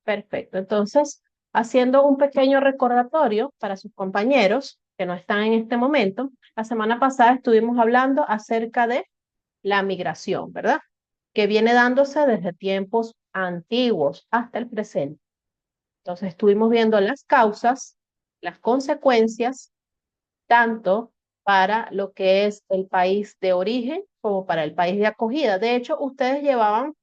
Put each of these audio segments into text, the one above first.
Perfecto. Entonces, haciendo un pequeño recordatorio para sus compañeros que no están en este momento, la semana pasada estuvimos hablando acerca de la migración, ¿verdad? Que viene dándose desde tiempos antiguos hasta el presente. Entonces, estuvimos viendo las causas, las consecuencias, tanto para lo que es el país de origen como para el país de acogida. De hecho, ustedes llevaban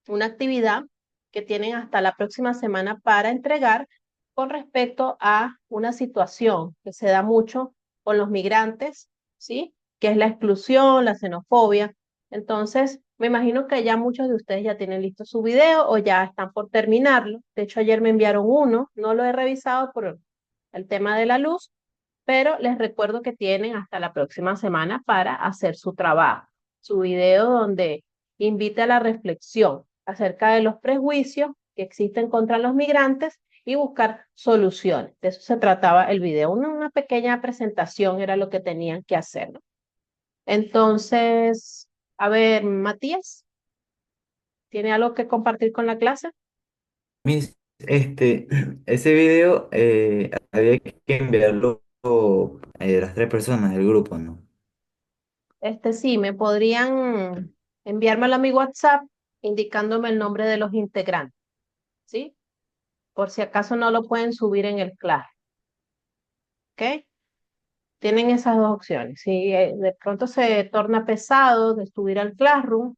una actividad que tienen hasta la próxima semana para entregar con respecto a una situación que se da mucho con los migrantes, ¿sí? Que es la exclusión, la xenofobia. Entonces, me imagino que ya muchos de ustedes ya tienen listo su video o ya están por terminarlo. De hecho, ayer me enviaron uno, no lo he revisado por el tema de la luz, pero les recuerdo que tienen hasta la próxima semana para hacer su trabajo, su video donde invita a la reflexión acerca de los prejuicios que existen contra los migrantes y buscar soluciones. De eso se trataba el video. Una pequeña presentación era lo que tenían que hacer, ¿no? Entonces, a ver, Matías, ¿tiene algo que compartir con la clase? Ese video había que enviarlo las tres personas del grupo, ¿no? Sí, me podrían enviármelo a mi WhatsApp indicándome el nombre de los integrantes, ¿sí? Por si acaso no lo pueden subir en el Class, ¿ok? Tienen esas dos opciones. Si de pronto se torna pesado de subir al Classroom,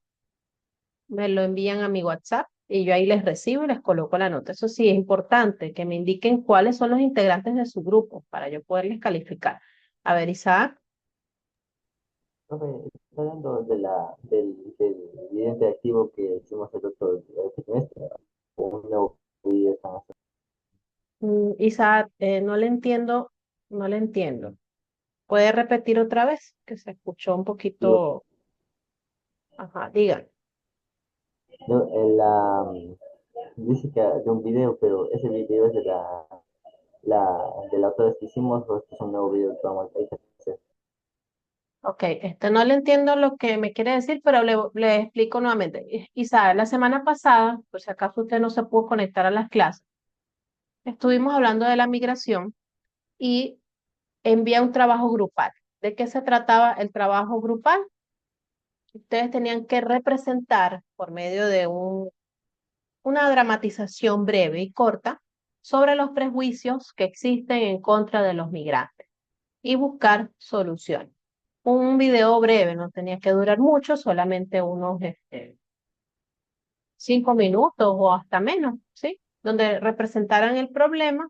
me lo envían a mi WhatsApp y yo ahí les recibo y les coloco la nota. Eso sí, es importante que me indiquen cuáles son los integrantes de su grupo para yo poderles calificar. A ver, Isaac, Profe, está hablando del video interactivo que hicimos el otro semestre, o un nuevo video están haciendo. Isaac, no le entiendo, no le entiendo. ¿Puede repetir otra vez? Que se escuchó un Digo, poquito. Ajá, digan. no, dice que de un video, pero ese video es de la otra vez que hicimos, o este es un nuevo video que vamos a hacer. Ok, no le entiendo lo que me quiere decir, pero le explico nuevamente. Isabel, la semana pasada, por si acaso usted no se pudo conectar a las clases, estuvimos hablando de la migración y envía un trabajo grupal. ¿De qué se trataba el trabajo grupal? Ustedes tenían que representar por medio de una dramatización breve y corta sobre los prejuicios que existen en contra de los migrantes y buscar soluciones. Un video breve, no tenía que durar mucho, solamente unos 5 minutos o hasta menos, ¿sí? Donde representaran el problema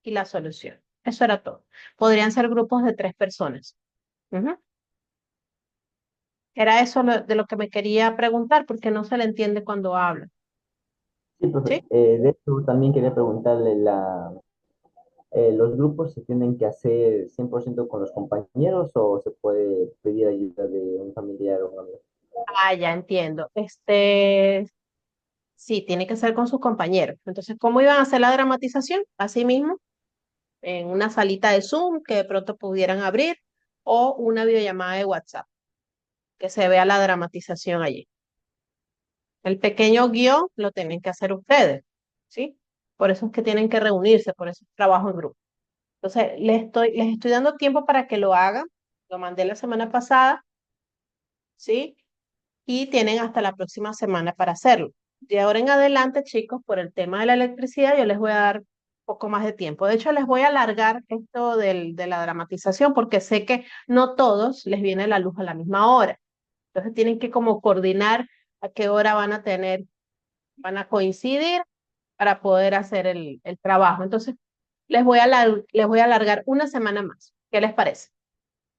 y la solución. Eso era todo. Podrían ser grupos de 3 personas. Ujú. Era eso de lo que me quería preguntar, porque no se le entiende cuando habla, Sí, profe. ¿sí? De hecho, también quería preguntarle, ¿los grupos se tienen que hacer 100% con los compañeros o se puede pedir ayuda de un familiar o un amigo? Ah, ya entiendo. Sí, tiene que ser con sus compañeros. Entonces, ¿cómo iban a hacer la dramatización? Así mismo, en una salita de Zoom que de pronto pudieran abrir o una videollamada de WhatsApp, que se vea la dramatización allí. El pequeño guión lo tienen que hacer ustedes, ¿sí? Por eso es que tienen que reunirse, por eso es trabajo en grupo. Entonces, les estoy dando tiempo para que lo hagan. Lo mandé la semana pasada, ¿sí? Y tienen hasta la próxima semana para hacerlo. De ahora en adelante, chicos, por el tema de la electricidad, yo les voy a dar un poco más de tiempo. De hecho, les voy a alargar esto de la dramatización porque sé que no todos les viene la luz a la misma hora. Entonces, tienen que como coordinar a qué hora van a coincidir para poder hacer el trabajo. Entonces, les voy a alargar una semana más. ¿Qué les parece?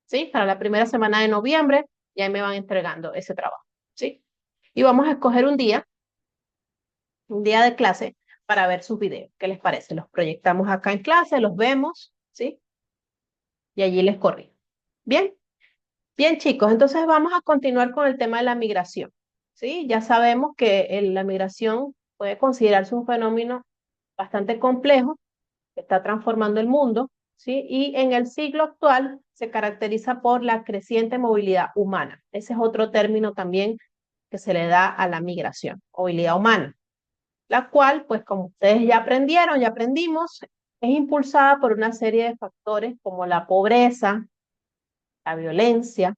¿Sí? Para la primera semana de noviembre, ya me van entregando ese trabajo. ¿Sí? Y vamos a escoger un día de clase para ver sus videos. ¿Qué les parece? Los proyectamos acá en clase, los vemos, ¿sí? Y allí les corrijo. Bien, bien chicos, entonces vamos a continuar con el tema de la migración, ¿sí? Ya sabemos que la migración puede considerarse un fenómeno bastante complejo que está transformando el mundo, ¿sí? Y en el siglo actual se caracteriza por la creciente movilidad humana. Ese es otro término también que se le da a la migración, movilidad humana. la cual, pues como ustedes ya aprendieron, ya aprendimos, es impulsada por una serie de factores como la pobreza, la violencia,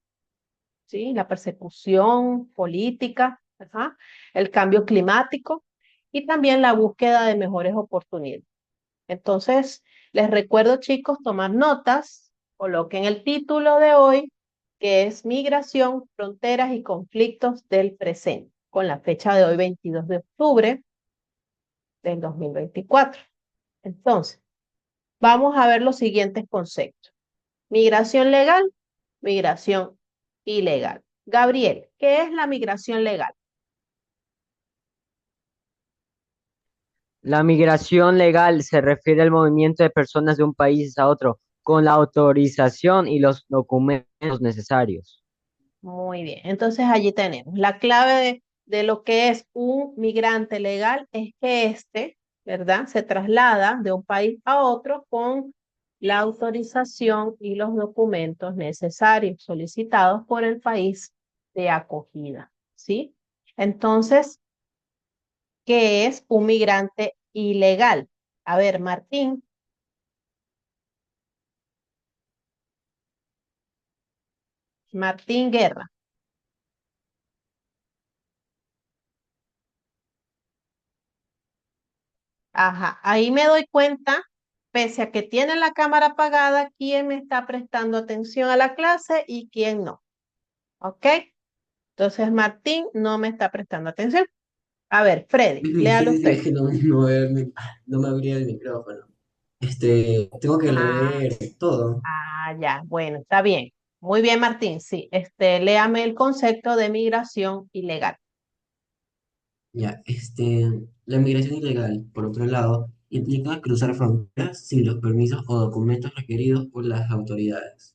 ¿sí? La persecución política, ajá, el cambio climático y también la búsqueda de mejores oportunidades. Entonces, les recuerdo, chicos, tomar notas, coloquen el título de hoy, que es Migración, Fronteras y Conflictos del Presente, con la fecha de hoy, 22 de octubre del 2024. Entonces, vamos a ver los siguientes conceptos. Migración legal, migración ilegal. Gabriel, ¿qué es la migración legal? La migración legal se refiere al movimiento de personas de un país a otro con la autorización y los documentos necesarios. Muy bien, entonces allí tenemos la clave de lo que es un migrante legal es que éste, ¿verdad? Se traslada de un país a otro con la autorización y los documentos necesarios solicitados por el país de acogida, ¿sí? Entonces, ¿qué es un migrante ilegal? A ver, Martín, Martín Guerra. Ajá, ahí me doy cuenta, pese a que tiene la cámara apagada, quién me está prestando atención a la clase y quién no. ¿Ok? Entonces Martín no me está prestando atención. A ver, Freddy, Me léalo dijiste usted. que no me abría el micrófono. Tengo que Ah, leer todo. ya, bueno, está bien. Muy bien, Martín, sí. Léame el concepto de migración ilegal. Ya, la migración ilegal, por otro lado, implica cruzar fronteras sin los permisos o documentos requeridos por las autoridades.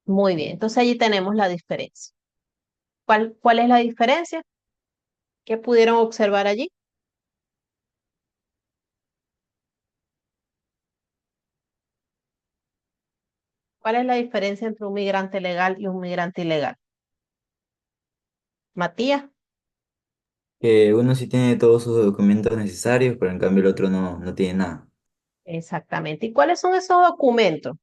Muy bien, entonces allí tenemos la diferencia. ¿Cuál es la diferencia? ¿Qué pudieron observar allí? ¿Cuál es la diferencia entre un migrante legal y un migrante ilegal? Matías. Que uno sí tiene todos sus documentos necesarios, pero en cambio el otro no tiene nada. Exactamente. ¿Y cuáles son esos documentos?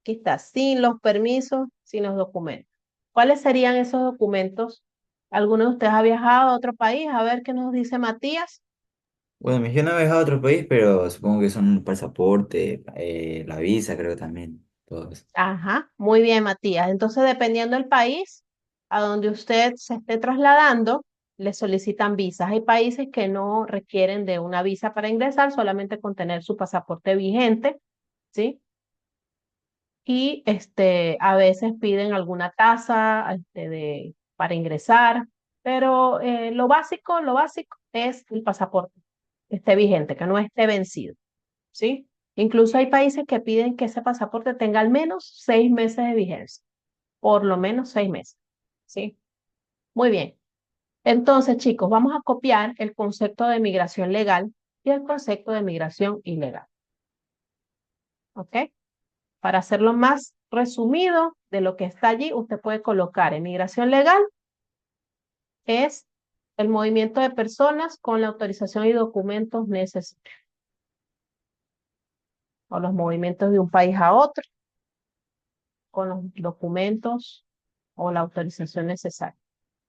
Aquí está, sin los permisos, sin los documentos. ¿Cuáles serían esos documentos? ¿Alguno de ustedes ha viajado a otro país? A ver qué nos dice Matías. Bueno, yo no he viajado a otro país, pero supongo que son el pasaporte, la visa, creo también, todo eso. Ajá, muy bien, Matías. Entonces, dependiendo del país a donde usted se esté trasladando, le solicitan visas. Hay países que no requieren de una visa para ingresar, solamente con tener su pasaporte vigente, ¿sí? Y a veces piden alguna tasa para ingresar, pero lo básico es el pasaporte que esté vigente, que no esté vencido, ¿sí? Incluso hay países que piden que ese pasaporte tenga al menos 6 meses de vigencia, por lo menos 6 meses, ¿sí? Muy bien. Entonces, chicos, vamos a copiar el concepto de migración legal y el concepto de migración ilegal, ¿ok? Para hacerlo más resumido de lo que está allí, usted puede colocar en migración legal es el movimiento de personas con la autorización y documentos necesarios, o los movimientos de un país a otro con los documentos o la autorización necesaria.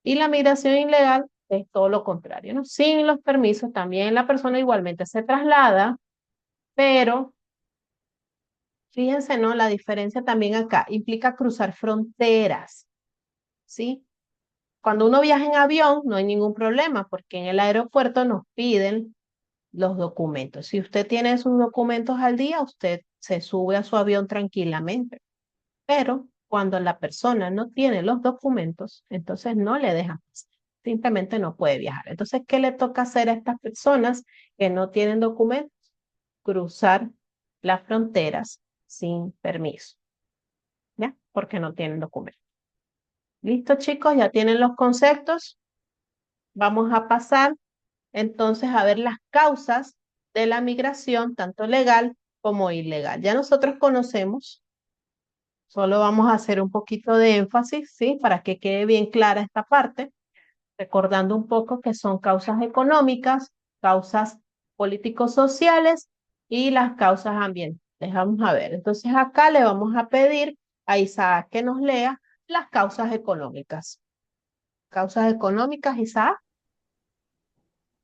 Y la migración ilegal es todo lo contrario, ¿no? Sin los permisos, también la persona igualmente se traslada, pero fíjense, ¿no? La diferencia también acá implica cruzar fronteras, ¿sí? Cuando uno viaja en avión, no hay ningún problema, porque en el aeropuerto nos piden los documentos. Si usted tiene sus documentos al día, usted se sube a su avión tranquilamente. Pero cuando la persona no tiene los documentos, entonces no le dejan pasar. Simplemente no puede viajar. Entonces, ¿qué le toca hacer a estas personas que no tienen documentos? Cruzar las fronteras sin permiso, ¿ya? Porque no tienen documentos. ¿Listo, chicos? ¿Ya tienen los conceptos? Vamos a pasar entonces a ver las causas de la migración, tanto legal como ilegal. Ya nosotros conocemos, solo vamos a hacer un poquito de énfasis, ¿sí? Para que quede bien clara esta parte, recordando un poco que son causas económicas, causas políticos-sociales y las causas ambientales. Vamos a ver. Entonces acá le vamos a pedir a Isaac que nos lea las causas económicas. Causas económicas, Isaac.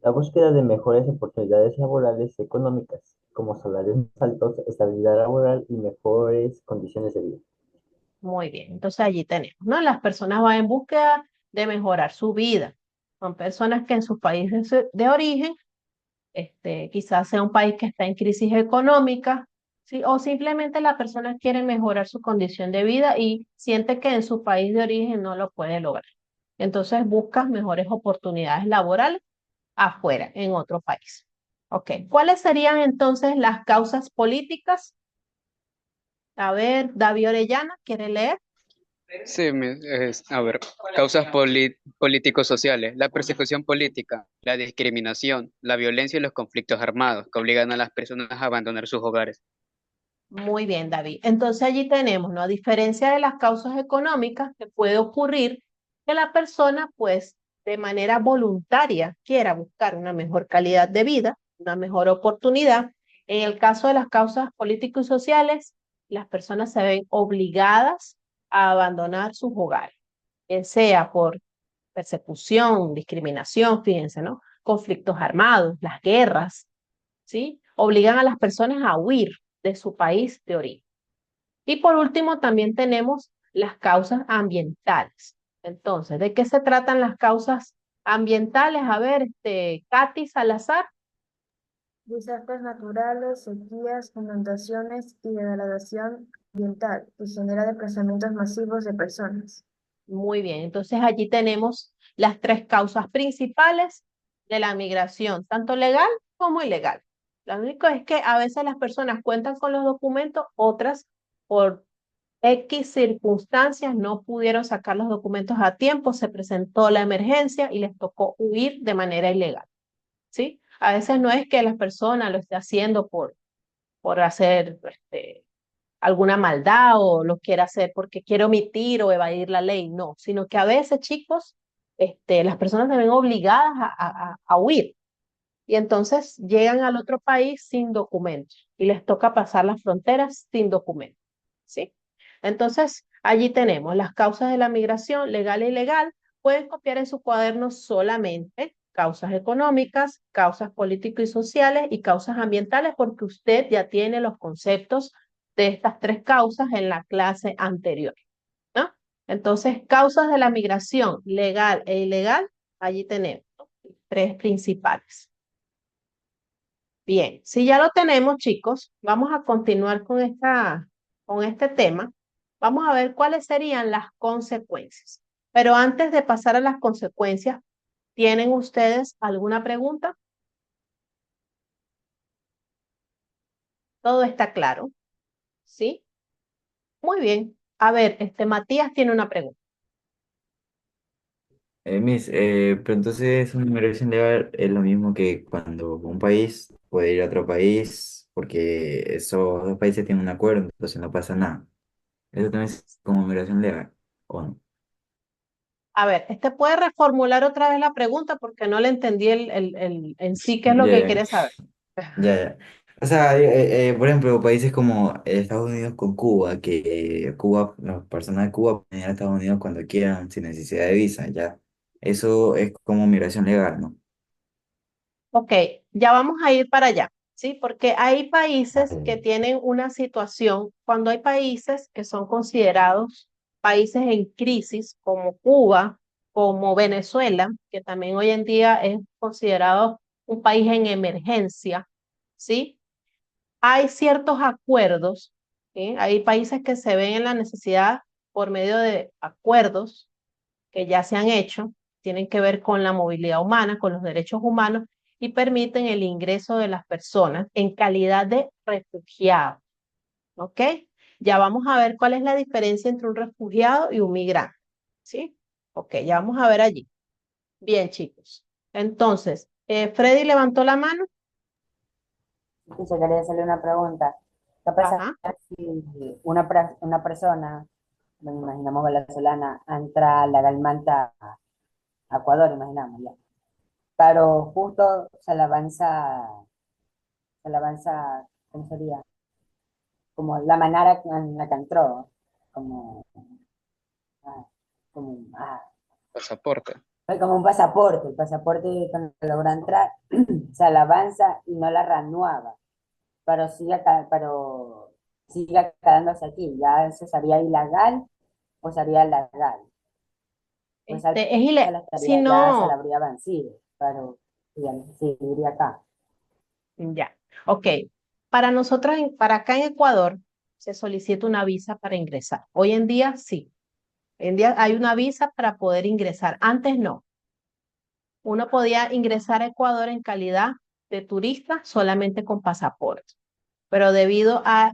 La búsqueda de mejores oportunidades laborales y económicas, como salarios más altos, estabilidad laboral y mejores condiciones de vida. Muy bien. Entonces allí tenemos, ¿no? Las personas van en búsqueda de mejorar su vida. Son personas que en sus países de origen quizás sea un país que está en crisis económica, ¿sí? O simplemente la persona quiere mejorar su condición de vida y siente que en su país de origen no lo puede lograr. Entonces busca mejores oportunidades laborales afuera, en otro país. Ok, ¿cuáles serían entonces las causas políticas? A ver, David Orellana, ¿quiere leer? Sí, a ver, causas político-sociales, la persecución política, la discriminación, la violencia y los conflictos armados que obligan a las personas a abandonar sus hogares. Muy bien, David. Entonces allí tenemos, ¿no? A diferencia de las causas económicas, que puede ocurrir que la persona, pues, de manera voluntaria quiera buscar una mejor calidad de vida, una mejor oportunidad. En el caso de las causas políticos y sociales, las personas se ven obligadas a abandonar sus hogares, bien sea por persecución, discriminación, fíjense, ¿no? Conflictos armados, las guerras, ¿sí? Obligan a las personas a huir de su país de origen. Y por último, también tenemos las causas ambientales. Entonces, ¿de qué se tratan las causas ambientales? A ver, Katy Salazar. Desastres naturales, sequías, inundaciones y degradación ambiental, que genera desplazamientos masivos de personas. Muy bien, entonces allí tenemos las tres causas principales de la migración, tanto legal como ilegal. Lo único es que a veces las personas cuentan con los documentos, otras por X circunstancias no pudieron sacar los documentos a tiempo, se presentó la emergencia y les tocó huir de manera ilegal, ¿sí? A veces no es que la persona lo esté haciendo por hacer alguna maldad o lo quiera hacer porque quiere omitir o evadir la ley, no, sino que a veces, chicos, las personas se ven obligadas a huir y entonces llegan al otro país sin documentos y les toca pasar las fronteras sin documentos, ¿sí? Entonces, allí tenemos las causas de la migración legal e ilegal. Pueden copiar en su cuaderno solamente causas económicas, causas políticos y sociales y causas ambientales, porque usted ya tiene los conceptos de estas tres causas en la clase anterior, ¿no? Entonces, causas de la migración legal e ilegal, allí tenemos, ¿no? Tres principales. Bien, si ya lo tenemos, chicos, vamos a continuar con este tema. Vamos a ver cuáles serían las consecuencias. Pero antes de pasar a las consecuencias, ¿tienen ustedes alguna pregunta? Todo está claro, ¿sí? Muy bien. A ver, Matías tiene una pregunta. Pero entonces una inmigración legal es lo mismo que cuando un país puede ir a otro país porque esos dos países tienen un acuerdo, entonces no pasa nada. Eso también es como inmigración legal, ¿o no? A ver, ¿puede reformular otra vez la pregunta? Porque no le entendí en sí qué es lo Ya, que ya, quiere saber. ya, ya. O sea, por ejemplo, países como Estados Unidos con Cuba, que Cuba, las personas de Cuba pueden ir a Estados Unidos cuando quieran, sin necesidad de visa, ya. Eso es como migración legal, ¿no? Ok, ya vamos a ir para allá, ¿sí? Porque hay países que Vale. tienen una situación, cuando hay países que son considerados países en crisis, como Cuba, como Venezuela, que también hoy en día es considerado un país en emergencia, ¿sí? Hay ciertos acuerdos, ¿sí? Hay países que se ven en la necesidad por medio de acuerdos que ya se han hecho, tienen que ver con la movilidad humana, con los derechos humanos y permiten el ingreso de las personas en calidad de refugiados, ¿ok? Ya vamos a ver cuál es la diferencia entre un refugiado y un migrante, ¿sí? Ok, ya vamos a ver allí. Bien, chicos. Entonces, Freddy levantó la mano. Sí, yo quería hacerle una pregunta. ¿Qué pasa Ajá. si una persona, bueno, imaginamos venezolana, entra legalmente a Ecuador, imaginamos ya, pero justo se le avanza, ¿cómo sería? Como la manera en la que entró, como, ah, como, Pasaporte. fue como un pasaporte, el pasaporte cuando logró entrar, se la avanza y no la renueva, pero sigue quedándose aquí, ya eso sería ilegal o sería legal, pues Si ya se la no, habría vencido, pero bien, seguiría acá. ya, ok. Para nosotros, para acá en Ecuador, se solicita una visa para ingresar. Hoy en día sí. Hoy en día hay una visa para poder ingresar. Antes no. Uno podía ingresar a Ecuador en calidad de turista solamente con pasaporte. Pero debido a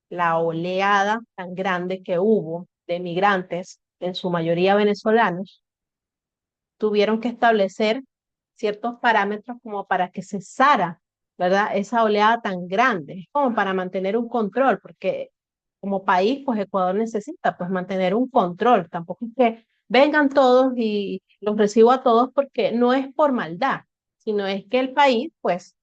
la oleada tan grande que hubo de migrantes, en su mayoría venezolanos, tuvieron que establecer ciertos parámetros como para que cesara, ¿verdad? Esa oleada tan grande, como para mantener un control, porque como país, pues Ecuador necesita pues mantener un control. Tampoco es que vengan todos y los recibo a todos porque no es por maldad, sino es que el país, pues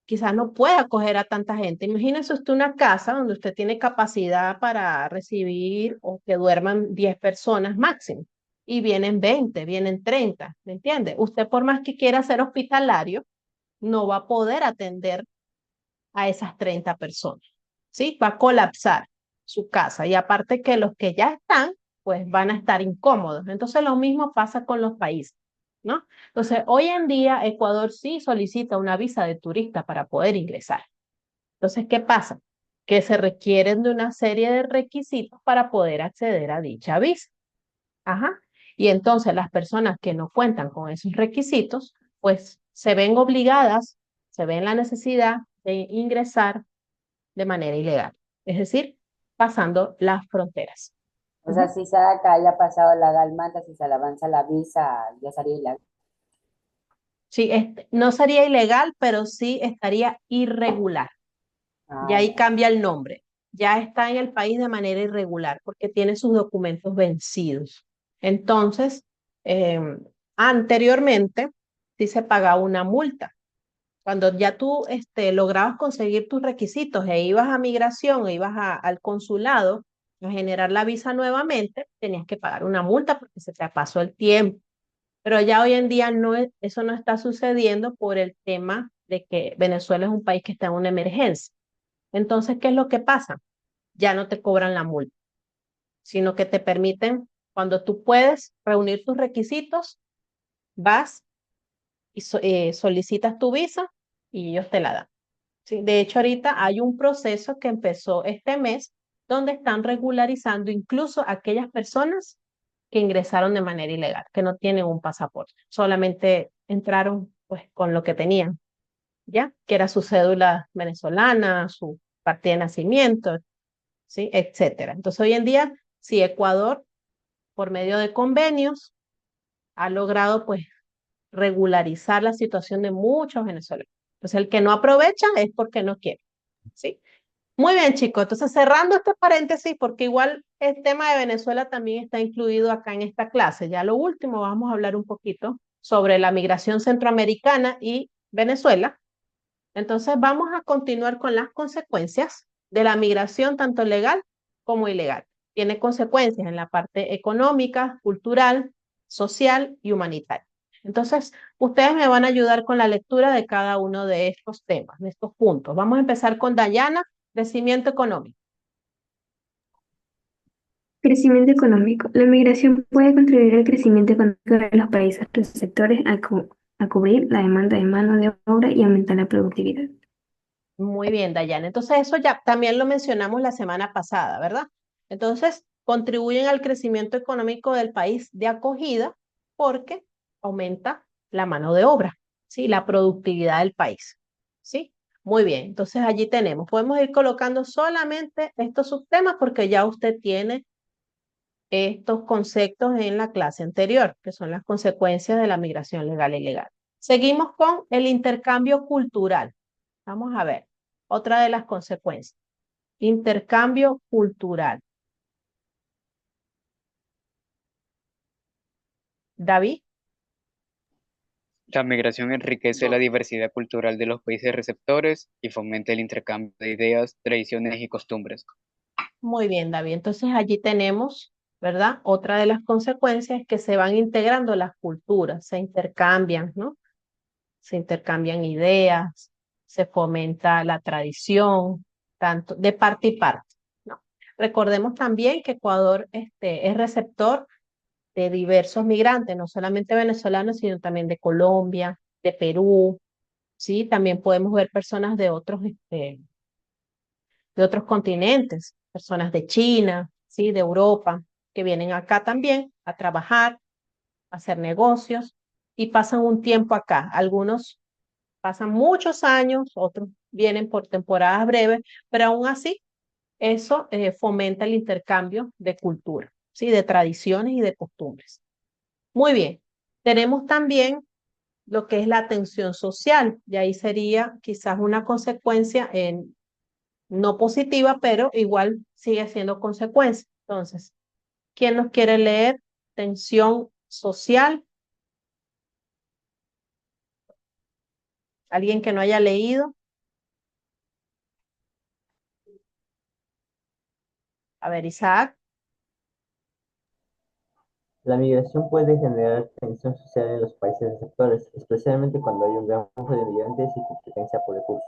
quizás no pueda acoger a tanta gente. Imagínese usted una casa donde usted tiene capacidad para recibir o que duerman 10 personas máximo y vienen 20, vienen 30, ¿me entiende? Usted por más que quiera ser hospitalario, no va a poder atender a esas 30 personas, ¿sí? Va a colapsar su casa y aparte que los que ya están, pues van a estar incómodos. Entonces lo mismo pasa con los países, ¿no? Entonces hoy en día Ecuador sí solicita una visa de turista para poder ingresar. Entonces, ¿qué pasa? Que se requieren de una serie de requisitos para poder acceder a dicha visa. Ajá. Y entonces las personas que no cuentan con esos requisitos, pues se ven obligadas, se ven la necesidad de ingresar de manera ilegal, es decir, pasando las fronteras. O sea, Ujú. si Sadaka haya pasado legalmente, si se le avanza la visa, ya sería ilegal. Sí, no sería ilegal, pero sí estaría irregular. Ya Ah, ahí ya. cambia el nombre. Ya está en el país de manera irregular porque tiene sus documentos vencidos. Entonces, eh, anteriormente sí se pagaba una multa. Cuando ya tú lograbas conseguir tus requisitos e ibas a migración, e ibas al consulado a generar la visa nuevamente, tenías que pagar una multa porque se te pasó el tiempo. Pero ya hoy en día eso no está sucediendo por el tema de que Venezuela es un país que está en una emergencia. Entonces, ¿qué es lo que pasa? Ya no te cobran la multa, sino que te permiten, cuando tú puedes reunir tus requisitos, vas y solicitas tu visa y ellos te la dan. ¿Sí? De hecho, ahorita hay un proceso que empezó este mes donde están regularizando incluso aquellas personas que ingresaron de manera ilegal, que no tienen un pasaporte, solamente entraron pues con lo que tenían, ¿ya? Que era su cédula venezolana, su partida de nacimiento, ¿sí? Etcétera. Entonces, hoy en día, sí, Ecuador, por medio de convenios, ha logrado pues regularizar la situación de muchos venezolanos. Entonces, el que no aprovecha es porque no quiere, ¿sí? Muy bien, chicos. Entonces, cerrando este paréntesis, porque igual el tema de Venezuela también está incluido acá en esta clase. Ya lo último, vamos a hablar un poquito sobre la migración centroamericana y Venezuela. Entonces, vamos a continuar con las consecuencias de la migración, tanto legal como ilegal. Tiene consecuencias en la parte económica, cultural, social y humanitaria. Entonces, ustedes me van a ayudar con la lectura de cada uno de estos temas, de estos puntos. Vamos a empezar con Dayana, crecimiento económico. Crecimiento económico. La migración puede contribuir al crecimiento económico de los países receptores a cubrir la demanda de mano de obra y aumentar la productividad. Muy bien, Dayana. Entonces, eso ya también lo mencionamos la semana pasada, ¿verdad? Entonces, contribuyen al crecimiento económico del país de acogida porque aumenta la mano de obra, ¿sí? La productividad del país, ¿sí? Muy bien. Entonces, allí tenemos. Podemos ir colocando solamente estos subtemas porque ya usted tiene estos conceptos en la clase anterior, que son las consecuencias de la migración legal e ilegal. Seguimos con el intercambio cultural. Vamos a ver, otra de las consecuencias. Intercambio cultural. David, La migración enriquece la diversidad cultural de los países receptores y fomenta el intercambio de ideas, tradiciones y costumbres. Muy bien, David. Entonces allí tenemos, ¿verdad? Otra de las consecuencias es que se van integrando las culturas, se intercambian, ¿no? Se intercambian ideas, se fomenta la tradición, tanto de parte y parte, ¿no? Recordemos también que Ecuador es receptor de diversos migrantes, no solamente venezolanos, sino también de Colombia, de Perú, ¿sí? También podemos ver personas de otros continentes, personas de China, ¿sí? De Europa, que vienen acá también a trabajar, a hacer negocios y pasan un tiempo acá. Algunos pasan muchos años, otros vienen por temporadas breves, pero aún así eso fomenta el intercambio de cultura, ¿sí? De tradiciones y de costumbres. Muy bien. Tenemos también lo que es la tensión social, y ahí sería quizás una consecuencia no positiva, pero igual sigue siendo consecuencia. Entonces, ¿quién nos quiere leer? Tensión social. ¿Alguien que no haya leído? A ver, Isaac. La migración puede generar tensión social en los países receptores, especialmente cuando hay un gran flujo de migrantes y competencia por recursos.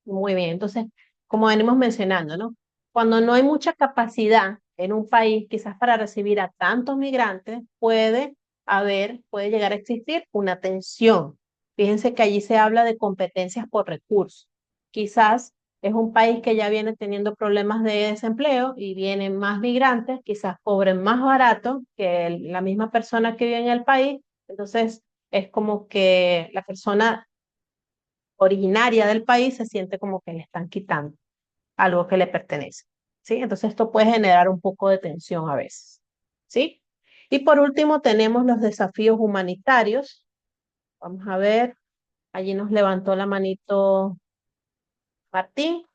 Muy bien. Entonces, como venimos mencionando, ¿no? Cuando no hay mucha capacidad en un país, quizás para recibir a tantos migrantes, puede llegar a existir una tensión. Fíjense que allí se habla de competencias por recursos. Quizás es un país que ya viene teniendo problemas de desempleo y vienen más migrantes, quizás cobren más barato que la misma persona que vive en el país. Entonces, es como que la persona originaria del país se siente como que le están quitando algo que le pertenece, ¿sí? Entonces esto puede generar un poco de tensión a veces, ¿sí? Y por último tenemos los desafíos humanitarios. Vamos a ver, allí nos levantó la manito Martín.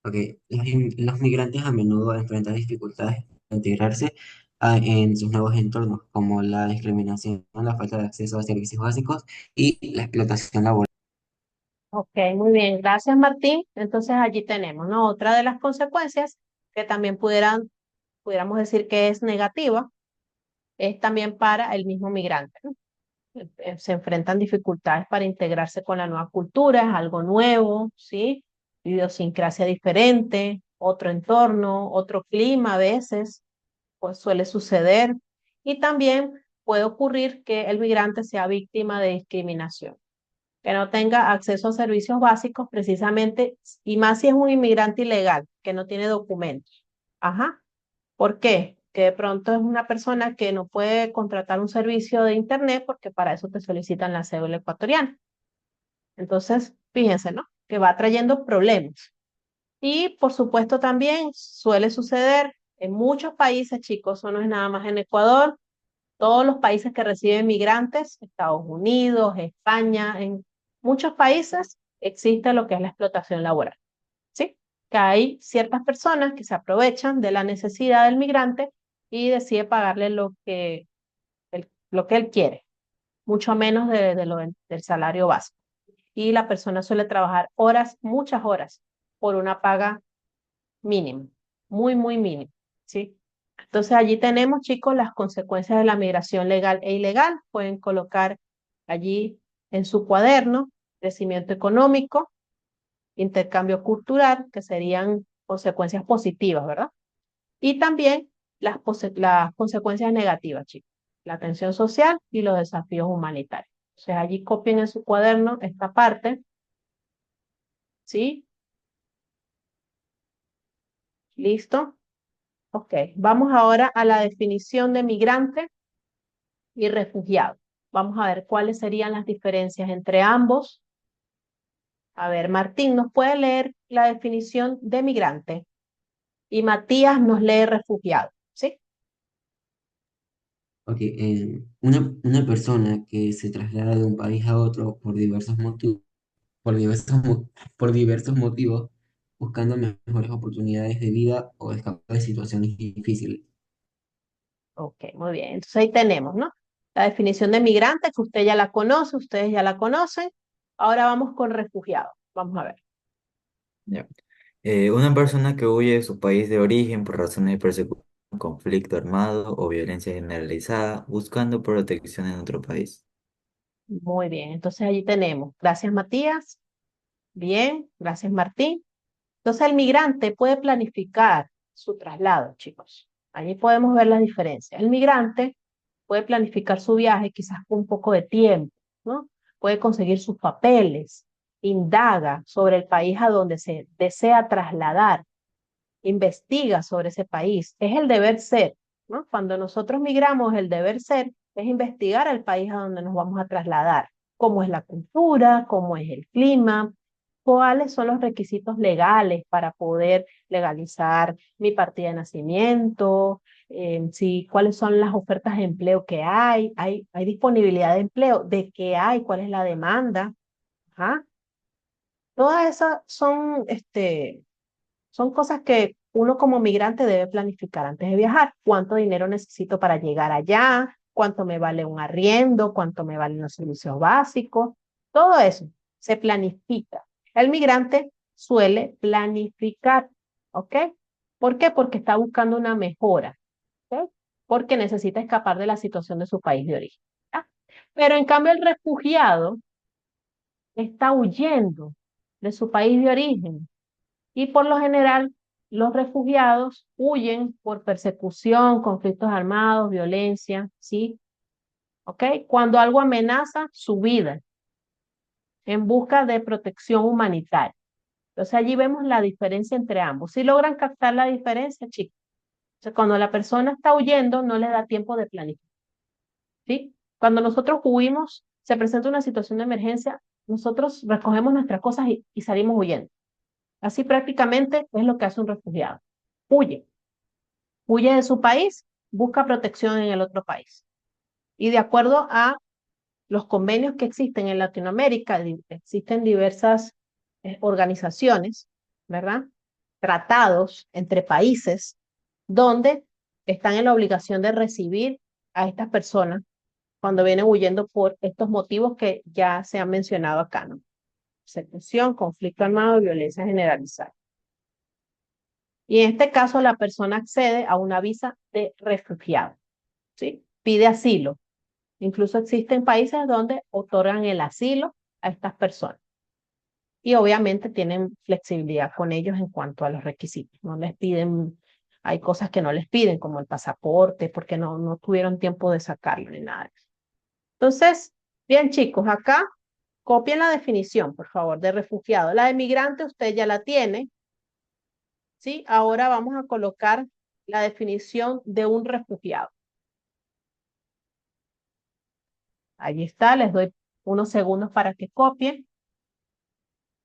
Ok, los migrantes a menudo enfrentan dificultades para integrarse en sus nuevos entornos, como la discriminación, la falta de acceso a servicios básicos y la explotación laboral. Ok, muy bien, gracias Martín. Entonces allí tenemos, ¿no? Otra de las consecuencias que también pudiéramos decir que es negativa, es también para el mismo migrante, ¿no? Se enfrentan dificultades para integrarse con la nueva cultura, es algo nuevo, ¿sí? Idiosincrasia diferente, otro entorno, otro clima a veces, pues suele suceder. Y también puede ocurrir que el migrante sea víctima de discriminación, que no tenga acceso a servicios básicos precisamente, y más si es un inmigrante ilegal, que no tiene documentos. Ajá. ¿Por qué? Que de pronto es una persona que no puede contratar un servicio de internet porque para eso te solicitan la cédula ecuatoriana. Entonces, fíjense, ¿no? Que va trayendo problemas. Y por supuesto también suele suceder en muchos países, chicos, eso no es nada más en Ecuador, todos los países que reciben migrantes, Estados Unidos, España, en muchos países existe lo que es la explotación laboral, ¿sí? Que hay ciertas personas que se aprovechan de la necesidad del migrante y decide pagarle lo que él quiere, mucho menos del salario básico. Y la persona suele trabajar horas, muchas horas, por una paga mínima, muy, muy mínima, ¿sí? Entonces allí tenemos, chicos, las consecuencias de la migración legal e ilegal. Pueden colocar allí en su cuaderno crecimiento económico, intercambio cultural, que serían consecuencias positivas, ¿verdad? Y también las consecuencias negativas, chicos, la tensión social y los desafíos humanitarios. O sea, allí copien en su cuaderno esta parte, ¿sí? ¿Listo? Ok, vamos ahora a la definición de migrante y refugiado. Vamos a ver cuáles serían las diferencias entre ambos. A ver, Martín, ¿nos puede leer la definición de migrante? Y Matías nos lee refugiado, ¿sí? Ok, una persona que se traslada de un país a otro por diversos motivos, por diversos motivos, buscando mejores oportunidades de vida o escapar de situaciones difíciles. Ok, muy bien. Entonces ahí tenemos, ¿no? La definición de migrante, que usted ya la conoce, ustedes ya la conocen. Ahora vamos con refugiado. Vamos a ver. Ya. Una persona que huye de su país de origen por razones de persecución, conflicto armado o violencia generalizada, buscando protección en otro país. Muy bien, entonces allí tenemos. Gracias, Matías. Bien, gracias, Martín. Entonces el migrante puede planificar su traslado, chicos. Allí podemos ver las diferencias. El migrante puede planificar su viaje quizás con un poco de tiempo, ¿no? Puede conseguir sus papeles, indaga sobre el país a donde se desea trasladar, investiga sobre ese país. Es el deber ser, ¿no? Cuando nosotros migramos, el deber ser es investigar el país a donde nos vamos a trasladar, cómo es la cultura, cómo es el clima, cuáles son los requisitos legales para poder legalizar mi partida de nacimiento, sí, cuáles son las ofertas de empleo que hay disponibilidad de empleo, de qué hay, cuál es la demanda. Ajá. Todas esas son cosas que uno como migrante debe planificar antes de viajar. ¿Cuánto dinero necesito para llegar allá? ¿Cuánto me vale un arriendo? ¿Cuánto me valen los servicios básicos? Todo eso se planifica. El migrante suele planificar, ¿ok? ¿Por qué? Porque está buscando una mejora, ¿ok? Porque necesita escapar de la situación de su país de origen. ¿Ya? Pero en cambio el refugiado está huyendo de su país de origen y por lo general, los refugiados huyen por persecución, conflictos armados, violencia, ¿sí? ¿Ok? Cuando algo amenaza su vida en busca de protección humanitaria. Entonces allí vemos la diferencia entre ambos. Si logran captar la diferencia, chicos. Entonces, cuando la persona está huyendo, no le da tiempo de planificar, ¿sí? Cuando nosotros huimos, se presenta una situación de emergencia, nosotros recogemos nuestras cosas y salimos huyendo. Así prácticamente es lo que hace un refugiado. Huye. Huye de su país, busca protección en el otro país. Y de acuerdo a los convenios que existen en Latinoamérica, existen diversas organizaciones, ¿verdad? Tratados entre países donde están en la obligación de recibir a estas personas cuando vienen huyendo por estos motivos que ya se han mencionado acá, ¿no? Persecución, conflicto armado y violencia generalizada. Y en este caso la persona accede a una visa de refugiado, ¿sí? Pide asilo. Incluso existen países donde otorgan el asilo a estas personas. Y obviamente tienen flexibilidad con ellos en cuanto a los requisitos. No les piden, hay cosas que no les piden, como el pasaporte, porque no tuvieron tiempo de sacarlo ni nada. Entonces, bien chicos, acá copien la definición, por favor, de refugiado. La de migrante usted ya la tiene. ¿Sí? Ahora vamos a colocar la definición de un refugiado. Allí está, les doy unos segundos para que copien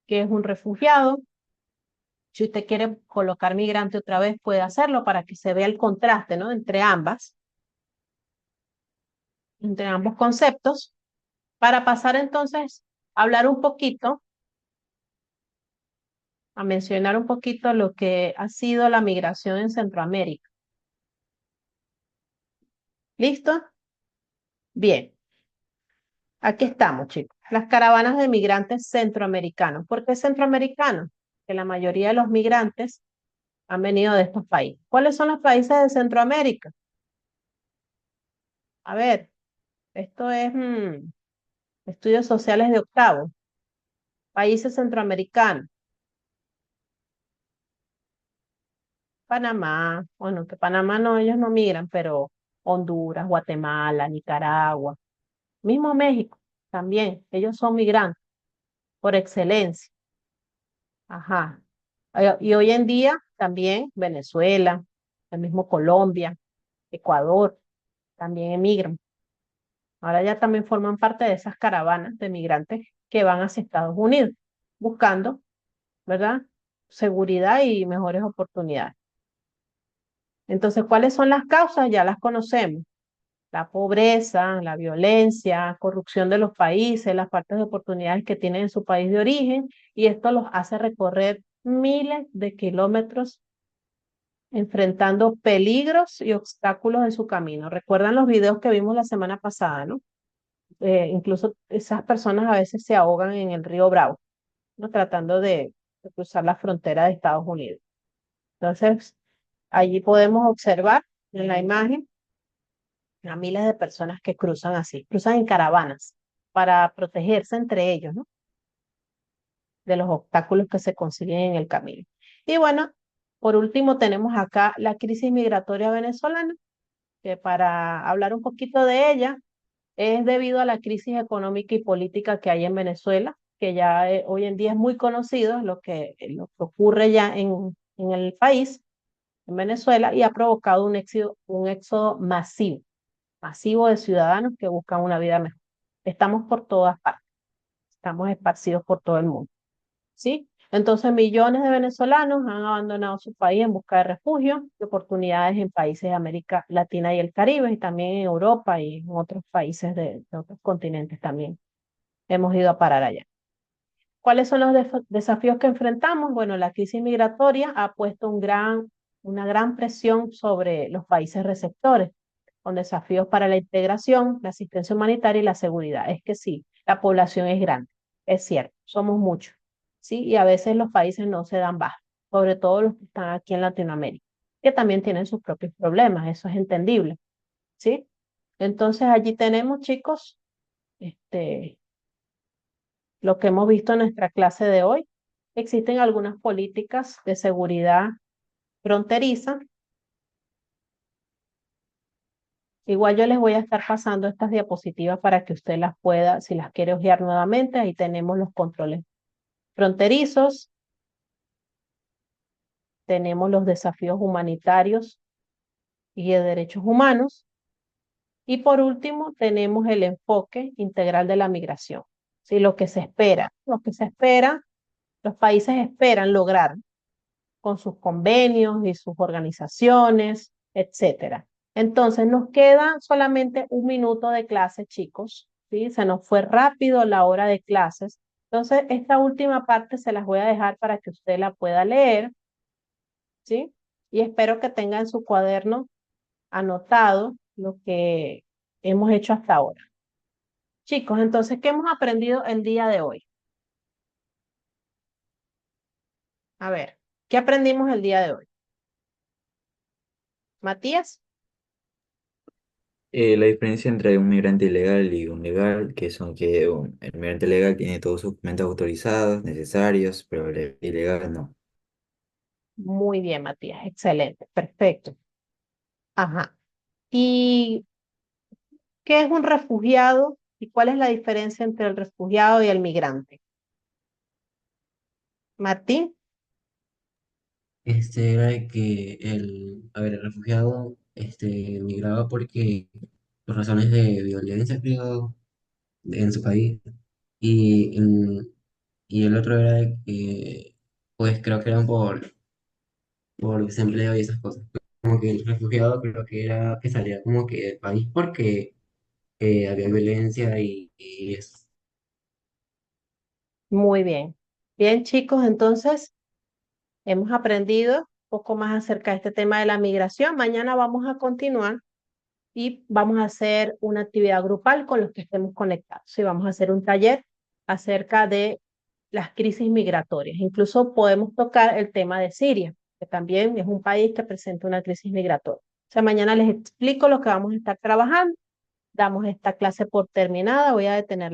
qué es un refugiado. Si usted quiere colocar migrante otra vez, puede hacerlo para que se vea el contraste, ¿no? Entre ambos conceptos. Para pasar entonces a hablar un poquito, a mencionar un poquito lo que ha sido la migración en Centroamérica. ¿Listo? Bien. Aquí estamos, chicos. Las caravanas de migrantes centroamericanos. ¿Por qué centroamericanos? Que la mayoría de los migrantes han venido de estos países. ¿Cuáles son los países de Centroamérica? A ver, esto es estudios sociales de octavo. Países centroamericanos. Panamá, bueno, que Panamá no, ellos no migran, pero Honduras, Guatemala, Nicaragua, mismo México también, ellos son migrantes por excelencia. Ajá. Y hoy en día también Venezuela, el mismo Colombia, Ecuador, también emigran. Ahora ya también forman parte de esas caravanas de migrantes que van hacia Estados Unidos, buscando, ¿verdad? Seguridad y mejores oportunidades. Entonces, ¿cuáles son las causas? Ya las conocemos. La pobreza, la violencia, corrupción de los países, las faltas de oportunidades que tienen en su país de origen, y esto los hace recorrer miles de kilómetros enfrentando peligros y obstáculos en su camino. ¿Recuerdan los videos que vimos la semana pasada, no? Incluso esas personas a veces se ahogan en el río Bravo, ¿no? Tratando de cruzar la frontera de Estados Unidos. Entonces, allí podemos observar en la imagen a miles de personas que cruzan así, cruzan en caravanas para protegerse entre ellos, ¿no? De los obstáculos que se consiguen en el camino. Y bueno, por último tenemos acá la crisis migratoria venezolana, que para hablar un poquito de ella, es debido a la crisis económica y política que hay en Venezuela, que ya hoy en día es muy conocido lo que ocurre ya en el país, en Venezuela, y ha provocado un éxodo masivo de ciudadanos que buscan una vida mejor. Estamos por todas partes, estamos esparcidos por todo el mundo, ¿sí? Entonces, millones de venezolanos han abandonado su país en busca de refugio y oportunidades en países de América Latina y el Caribe, y también en Europa y en otros países de otros continentes también. Hemos ido a parar allá. ¿Cuáles son los desafíos que enfrentamos? Bueno, la crisis migratoria ha puesto una gran presión sobre los países receptores, con desafíos para la integración, la asistencia humanitaria y la seguridad. Es que sí, la población es grande, es cierto, somos muchos, ¿sí? Y a veces los países no se dan baja, sobre todo los que están aquí en Latinoamérica, que también tienen sus propios problemas, eso es entendible, ¿sí? Entonces allí tenemos, chicos, lo que hemos visto en nuestra clase de hoy. Existen algunas políticas de seguridad fronteriza. Igual yo les voy a estar pasando estas diapositivas para que usted las pueda, si las quiere hojear nuevamente, ahí tenemos los controles fronterizos, tenemos los desafíos humanitarios y de derechos humanos, y por último tenemos el enfoque integral de la migración. ¿Sí? Lo que se espera, los países esperan lograr con sus convenios y sus organizaciones, etcétera. Entonces, nos queda solamente un minuto de clase, chicos, ¿sí? Se nos fue rápido la hora de clases. Entonces, esta última parte se las voy a dejar para que usted la pueda leer, ¿sí? Y espero que tenga en su cuaderno anotado lo que hemos hecho hasta ahora. Chicos, entonces, ¿qué hemos aprendido el día de hoy? A ver, ¿qué aprendimos el día de hoy? Matías. La diferencia entre un migrante ilegal y un legal, que son que el migrante legal tiene todos sus documentos autorizados, necesarios, pero el ilegal no. Muy bien, Matías, excelente, perfecto. Ajá. ¿Y qué es un refugiado y cuál es la diferencia entre el refugiado y el migrante? Martín, Era de que el refugiado, migraba por razones de violencia, creo, en su país. Y, y el otro era de que, pues creo que eran por desempleo y esas cosas. Como que el refugiado creo que era que salía como que del país porque había violencia y eso. muy bien. Bien, chicos, entonces hemos aprendido un poco más acerca de este tema de la migración. Mañana vamos a continuar y vamos a hacer una actividad grupal con los que estemos conectados. Sí, vamos a hacer un taller acerca de las crisis migratorias. Incluso podemos tocar el tema de Siria, que también es un país que presenta una crisis migratoria. O sea, mañana les explico lo que vamos a estar trabajando. Damos esta clase por terminada. Voy a detener